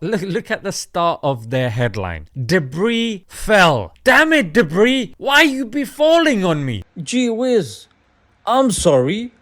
Look at the start of their headline. Debris fell. Damn it, debris. Why you be falling on me? Gee whiz. I'm sorry.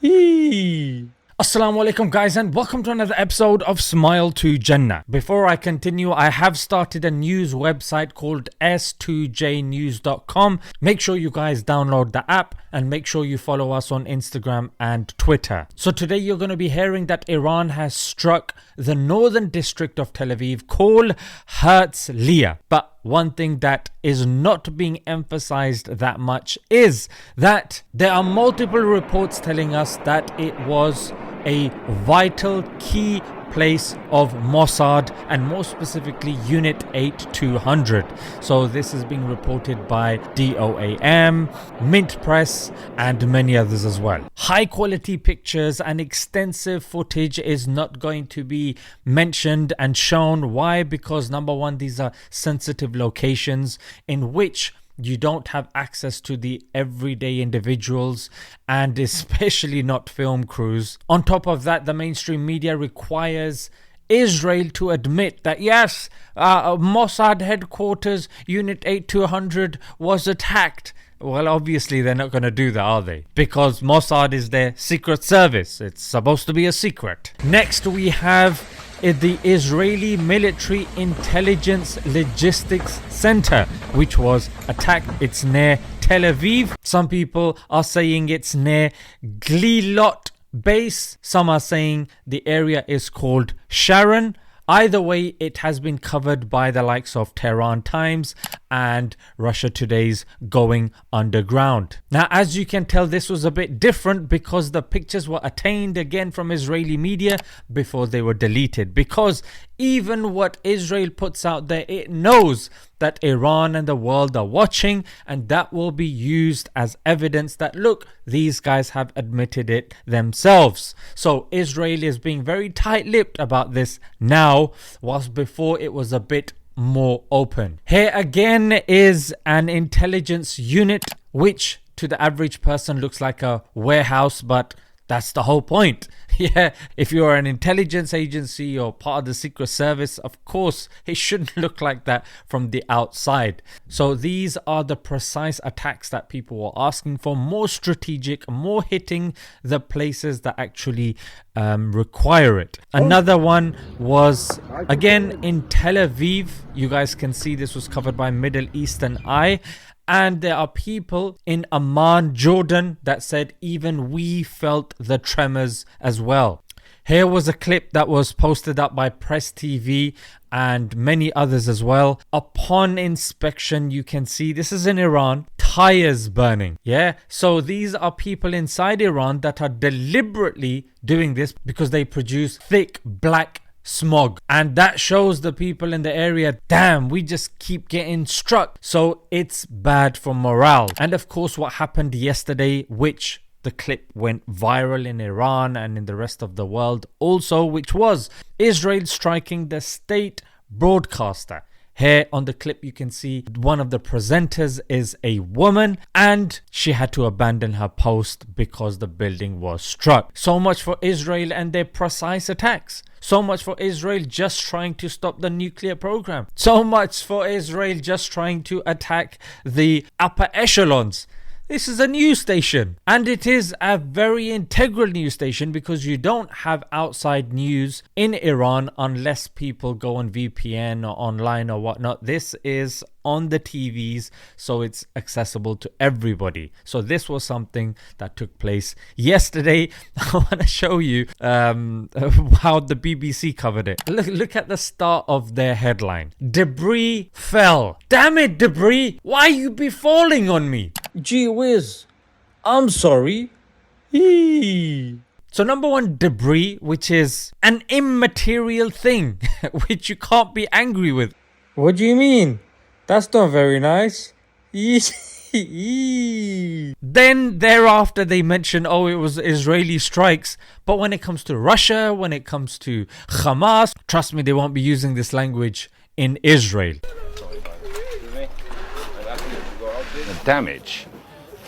Eee. Assalamu alaikum guys, and welcome to another episode of Smile to Jannah. Before I continue, I have started a news website called s2jnews.com. Make sure you guys download the app and make sure you follow us on Instagram and Twitter. So today you're going to be hearing that Iran has struck the northern district of Tel Aviv called Herzliya. But one thing that is not being emphasized that much is that there are multiple reports telling us that it was a vital key place of Mossad, and more specifically Unit 8200. So this is being reported by DOAM, Mint Press and many others as well. High quality pictures and extensive footage is not going to be mentioned and shown. Why? Because number one, these are sensitive locations in which you don't have access to the everyday individuals, and especially not film crews. On top of that, the mainstream media requires Israel to admit that yes, Mossad headquarters Unit 8200 was attacked. Well, obviously they're not going to do that, are they? Because Mossad is their secret service. It's supposed to be a secret. Next we have the Israeli Military Intelligence Logistics Center, which was attacked. It's near Tel Aviv. Some people are saying it's near Glilot base. Some are saying the area is called Sharon. Either way, it has been covered by the likes of Tehran Times and Russia Today's Going Underground. Now, as you can tell, this was a bit different because the pictures were attained again from Israeli media before they were deleted. Because even what Israel puts out there, it knows that Iran and the world are watching, and that will be used as evidence that, look, these guys have admitted it themselves. So Israel is being very tight-lipped about this now, whilst before it was a bit more open. Here again is an intelligence unit, which to the average person looks like a warehouse, but that's the whole point. Yeah, if you're an intelligence agency or part of the Secret Service, of course, it shouldn't look like that from the outside. So these are the precise attacks that people were asking for, more strategic, more hitting the places that actually require it. Another one was, again, in Tel Aviv. You guys can see this was covered by Middle Eastern Eye. And there are people in Amman, Jordan, that said even we felt the tremors as well. Here was a clip that was posted up by Press TV and many others as well. Upon inspection, you can see, this is in Iran, tires burning. Yeah, so these are people inside Iran that are deliberately doing this because they produce thick black smog, and that shows the people in the area, damn, we just keep getting struck. So it's bad for morale. And of course what happened yesterday, which the clip went viral in Iran and in the rest of the world also, which was Israel striking the state broadcaster. Here on the clip you can see one of the presenters is a woman, and she had to abandon her post because the building was struck. So much for Israel and their precise attacks. So much for Israel just trying to stop the nuclear program. So much for Israel just trying to attack the upper echelons. This is a news station, and it is a very integral news station because you don't have outside news in Iran unless people go on VPN or online or whatnot. This is on the TVs, so it's accessible to everybody. So this was something that took place yesterday. I want to show you how the BBC covered it. Look at the start of their headline. Debris fell. Damn it, debris. Why you be falling on me? Gee whiz. I'm sorry. Eee. So number one, debris, which is an immaterial thing, which you can't be angry with. What do you mean? That's not very nice. Then thereafter they mention, oh, it was Israeli strikes. But when it comes to Russia, when it comes to Hamas, trust me, they won't be using this language in Israel. The damage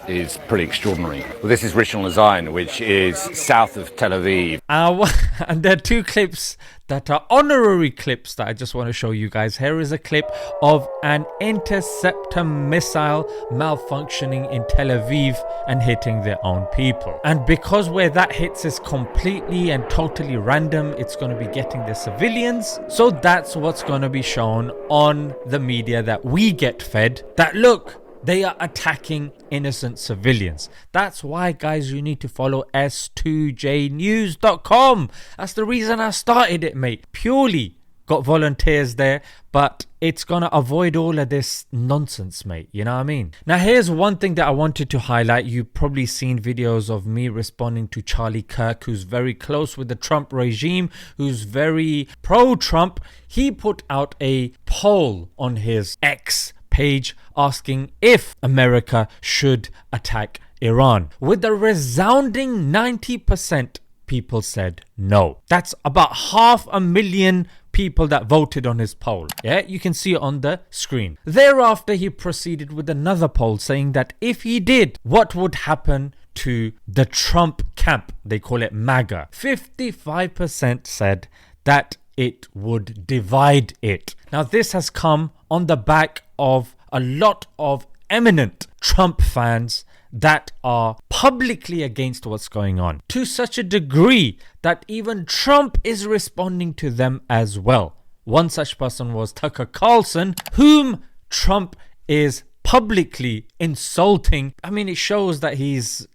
is pretty extraordinary. Well, this is Rishon LeZion, which is south of Tel Aviv. And there are two clips that are honorary clips that I just want to show you guys. Here is a clip of an Interceptor missile malfunctioning in Tel Aviv and hitting their own people. And because where that hits is completely and totally random, it's going to be getting the civilians. So that's what's going to be shown on the media that we get fed. That look, they are attacking innocent civilians. That's why, guys, you need to follow s2jnews.com. That's the reason I started it, mate. Purely got volunteers there, but it's gonna avoid all of this nonsense, mate. You know what I mean? Now, here's one thing that I wanted to highlight. You've probably seen videos of me responding to Charlie Kirk, who's very close with the Trump regime, who's very pro-Trump. He put out a poll on his X page asking if America should attack Iran. With a resounding 90% people said no. That's about 500,000 people that voted on his poll. Yeah, you can see it on the screen. Thereafter, he proceeded with another poll saying that if he did, what would happen to the Trump camp? They call it MAGA. 55% said that it would divide it. Now, this has come on the back of a lot of eminent Trump fans that are publicly against what's going on, to such a degree that even Trump is responding to them as well. One such person was Tucker Carlson, whom Trump is publicly insulting. I mean, it shows that he's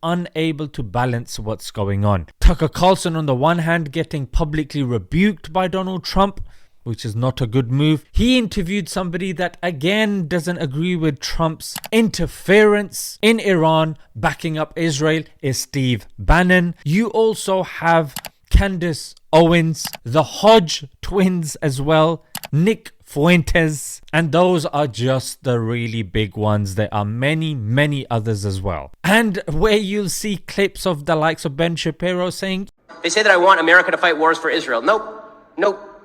unable to balance what's going on. Tucker Carlson, on the one hand, getting publicly rebuked by Donald Trump, which is not a good move. He interviewed somebody that again doesn't agree with Trump's interference in Iran, backing up Israel, is Steve Bannon. You also have Candace Owens, the Hodge twins as well, Nick Fuentes, and those are just the really big ones. There are many others as well. And where you'll see clips of the likes of Ben Shapiro saying, they say that I want America to fight wars for Israel. Nope.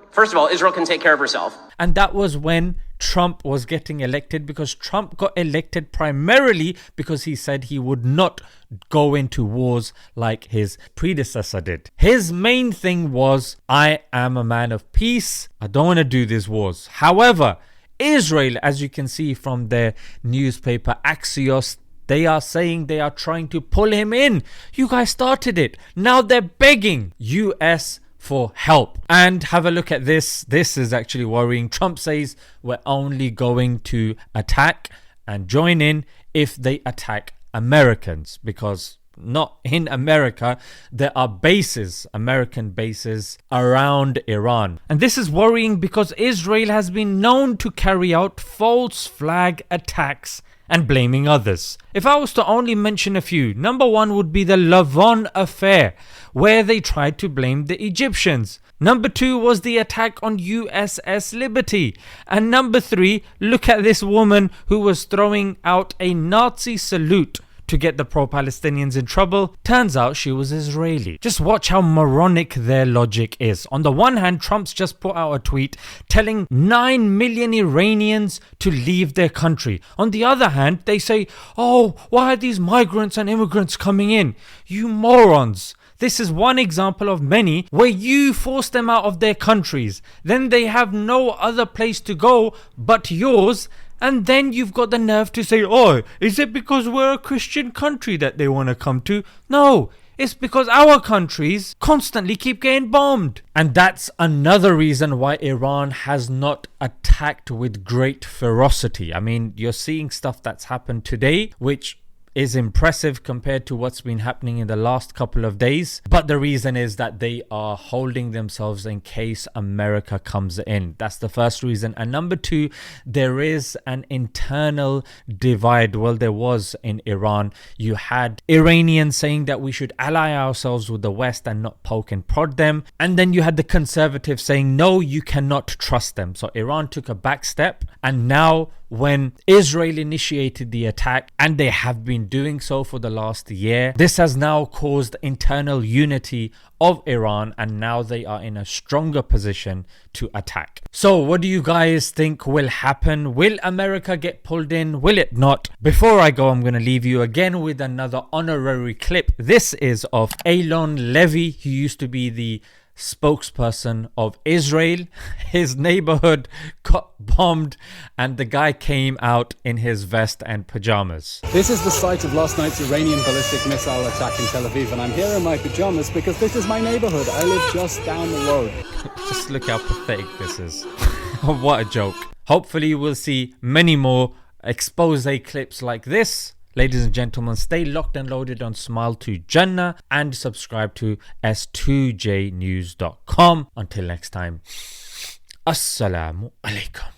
First of all, Israel can take care of herself. And that was when Trump was getting elected, because Trump got elected primarily because he said he would not go into wars like his predecessor did. His main thing was, I am a man of peace. I don't want to do these wars. However, Israel, as you can see from their newspaper Axios, they are saying they are trying to pull him in. You guys started it. Now they're begging US for help. And have a look at this. This is actually worrying. Trump says we're only going to attack and join in if they attack Americans, because not in America, there are bases, American bases around Iran. And this is worrying because Israel has been known to carry out false flag attacks and blaming others. If I was to only mention a few, number one would be the Lavon affair, where they tried to blame the Egyptians. Number two was the attack on USS Liberty. And number three, look at this woman who was throwing out a Nazi salute to get the pro-Palestinians in trouble. Turns out she was Israeli. Just watch how moronic their logic is. On the one hand, Trump's just put out a tweet telling 9 million Iranians to leave their country. On the other hand, they say, oh, why are these migrants and immigrants coming in? You morons. This is one example of many where you force them out of their countries. Then they have no other place to go but yours. And then you've got the nerve to say, oh, is it because we're a Christian country that they want to come to? No, it's because our countries constantly keep getting bombed. And that's another reason why Iran has not attacked with great ferocity. I mean, you're seeing stuff that's happened today, which is impressive compared to what's been happening in the last couple of days. But the reason is that they are holding themselves in case America comes in. That's the first reason. And number two, there is an internal divide. Well, there was in Iran. You had Iranians saying that we should ally ourselves with the West and not poke and prod them. And then you had the conservatives saying, no, you cannot trust them. So Iran took a back step, and now when Israel initiated the attack, and they have been doing so for the last year. This has now caused internal unity of Iran, and now they are in a stronger position to attack. So what do you guys think will happen? Will America get pulled in? Will it not? Before I go, I'm going to leave you again with another honorary clip. This is of Elon Levy, who used to be the spokesperson of Israel. His neighborhood got bombed and the guy came out in his vest and pajamas. This is the site of last night's Iranian ballistic missile attack in Tel Aviv, and I'm here in my pajamas because this is my neighborhood. I live just down the road. Just look how pathetic this is. What a joke. Hopefully we'll see many more expose clips like this. Ladies and gentlemen, stay locked and loaded on Smile to Jannah and subscribe to s2jnews.com. Until next time, Assalamu alaikum.